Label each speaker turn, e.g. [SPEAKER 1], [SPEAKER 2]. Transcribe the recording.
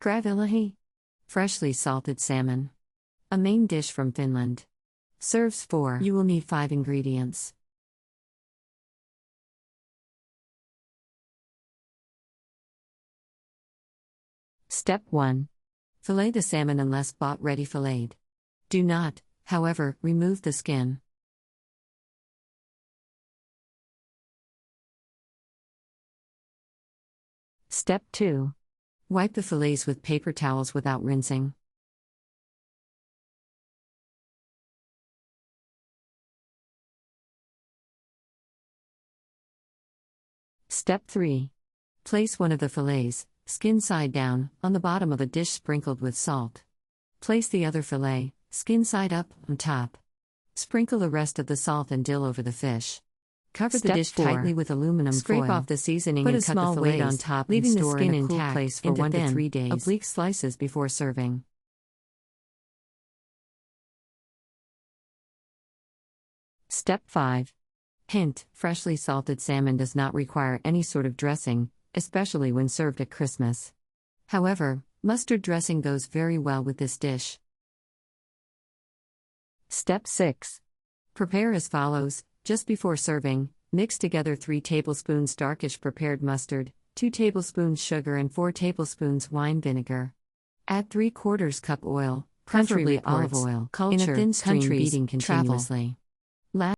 [SPEAKER 1] Graavilohi. Freshly salted salmon. A main dish from Finland. Serves 4. You will need 5 ingredients. Step 1. Fillet the salmon unless bought ready filleted. Do not, however, remove the skin. Step 2. Wipe the fillets with paper towels without rinsing. Step 3. Place one of the fillets, skin side down, on the bottom of a dish sprinkled with salt. Place the other fillet, skin side up, on top. Sprinkle the rest of the salt and dill over the fish. Cover the dish tightly with aluminum foil. Scrape off the seasoning and cut the fillets on top, leaving the skin in a cool place for 1 to 3 days. Oblique slices before serving. Step 5. Hint: freshly salted salmon does not require any sort of dressing, especially when served at Christmas. However, mustard dressing goes very well with this dish. Step 6. Prepare as follows. Just before serving, mix together 3 tablespoons darkish prepared mustard, 2 tablespoons sugar and 4 tablespoons wine vinegar. Add 3/4 cup oil, preferably olive oil, in a thin stream, beating continuously.